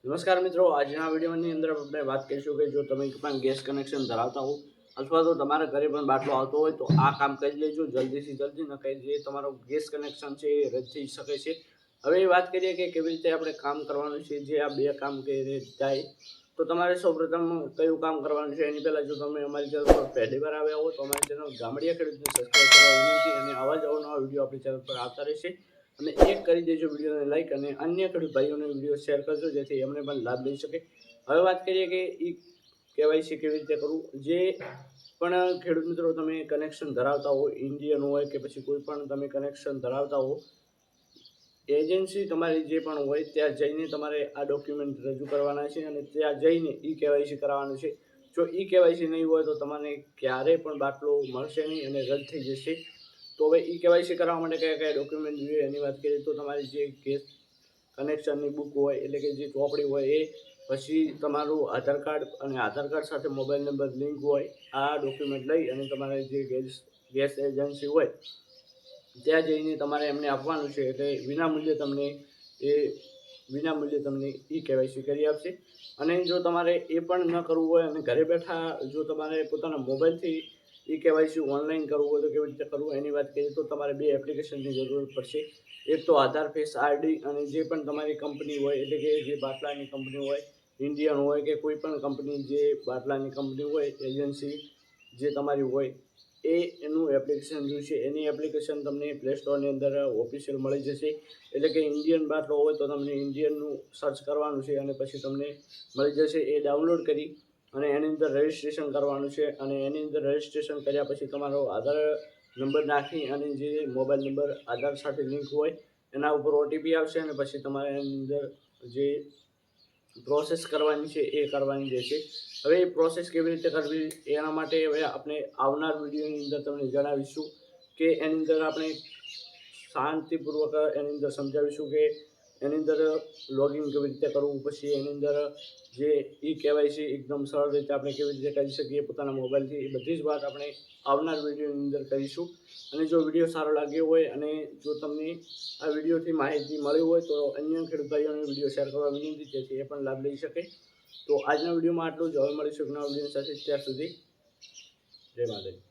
નમસ્કાર મિત્રો, આજના વિડીયોની અંદર આપણે વાત કરીશું કે જો તમે પણ ગેસ કનેક્શન ધરાવતા હો અથવા તો તમારા ઘરે પણ બાટલો આવતો હોય તો આ કામ કરી લેજો જલ્દીથી જલ્દી, ન કહી જે તમારો ગેસ કનેક્શન છે એ રદ થઈ શકે છે। હવે વાત કરીએ કે કેવી રીતે આપણે કામ કરવાનું છે, જે આ બે કામ કરી જાય તો તમારે સૌપ્રથમ કયું કામ કરવાનું છે એની પહેલાં જો તમે અમારી ચેનલ પર પહેલી વાર આવ્યા હો તો અમારી ચેનલ ગામડિયા ખેડૂતને સબસ્ક્રાઈબ કરવા વિનંતી અને આવા જ અવનવા વિડીયો આપણી ચેનલ પર આવતા રહેશે। અને એક કરી દેજો વિડીયોને લાઈક અને અન્ય ખેડૂત ભાઈઓને વિડીયો શેર કરજો જેથી એમને પણ લાભ લઈ શકે। હવે વાત કરીએ કે ઈ કેવાયસી કેવી રીતે કરવું। જે પણ ખેડૂત મિત્રો તમે કનેક્શન ધરાવતા હો, ઇન્ડિયન હોય કે પછી કોઈ પણ તમે કનેક્શન ધરાવતા હો, એજન્સી તમારી જે પણ હોય ત્યાં જઈને તમારે આ ડોક્યુમેન્ટ રજૂ કરવાના છે અને ત્યાં જઈને ઈ કેવાયસી કરાવવાનું છે। જો ઈ કેવાયસી નહીં હોય તો તમને ક્યારેય પણ બાટલો મળશે નહીં અને રદ થઈ જશે। તો હવે ઈ કેવાયસી કરાવવા માટે કયા કયા ડોક્યુમેન્ટ જોઈએ એની વાત કરીએ તો તમારી જે ગેસ કનેક્શનની બુક હોય એટલે કે જે ચોપડી હોય એ, પછી તમારું આધાર કાર્ડ અને આધાર કાર્ડ સાથે મોબાઈલ નંબર લિંક હોય, આ ડોક્યુમેન્ટ લઈ અને તમારે જે ગેસ એજન્સી હોય ત્યાં જઈને તમારે એમને આપવાનું છે એટલે વિનામૂલ્યે તમને ઈ કેવાયસી કરી આપશે। અને જો તમારે એ પણ ન કરવું હોય અને ઘરે બેઠા જો તમારે પોતાના મોબાઈલથી ઈ કેવાયસી ઓનલાઈન કરવું હોય તો કેવી રીતે કરવું એની વાત કરીએ તો તમારે બે એપ્લિકેશનની જરૂર પડશે। એક તો આધાર ફેસ આરડી અને જે પણ તમારી કંપની હોય એટલે કે જે બાટલાની કંપની હોય, ઇન્ડિયન હોય કે કોઈ પણ કંપની જે બાટલાની કંપની હોય, એજન્સી જે તમારી હોય એનું એપ્લિકેશન જોઈશે। એની એપ્લિકેશન તમને પ્લે સ્ટોરની અંદર ઓફિશિયલ મળી જશે। એટલે કે ઇન્ડિયન બાટલો હોય તો તમને ઇન્ડિયનનું સર્ચ કરવાનું છે અને પછી તમને મળી જશે। એ ડાઉનલોડ કરી અને એની અંદર રજિસ્ટ્રેશન કરવાનું છે અને એની અંદર રજિસ્ટ્રેશન કર્યા પછી તમારો આધાર નંબર નાખી અને જે મોબાઈલ નંબર આધાર સાથે લિંક હોય એના ઉપર ઓટીપી આવશે અને પછી તમારે એની અંદર જે પ્રોસેસ કરવાની છે એ કરવાની રહેશે। હવે એ પ્રોસેસ કેવી રીતે કરવી એના માટે હવે આપણે આવનાર વિડીયોની અંદર તમને જણાવીશું કે એની અંદર આપણે શાંતિપૂર્વક એની અંદર સમજાવીશું કે એની અંદર લોગિન કેવી રીતે કરવું, પછી એની અંદર જે ઈ કેવાયસી એકદમ સરળ રીતે આપણે કેવી રીતે કરી શકીએ પોતાના મોબાઈલથી, એ બધી જ વાત આપણે આવનાર વિડીયોની અંદર કરીશું। અને જો વિડીયો સારો લાગ્યો હોય અને જો તમને આ વિડીયોથી માહિતી મળી હોય તો અન્ય ખેડૂત ભાઈઓને વિડીયો શેર કરવા વિનંતી જેથી એ પણ લાભ લઈ શકે। તો આજના વિડીયોમાં આટલું જ, હવે મળીશું નવા વિડીયો સાથે, ત્યાર સુધી જય માતાજી।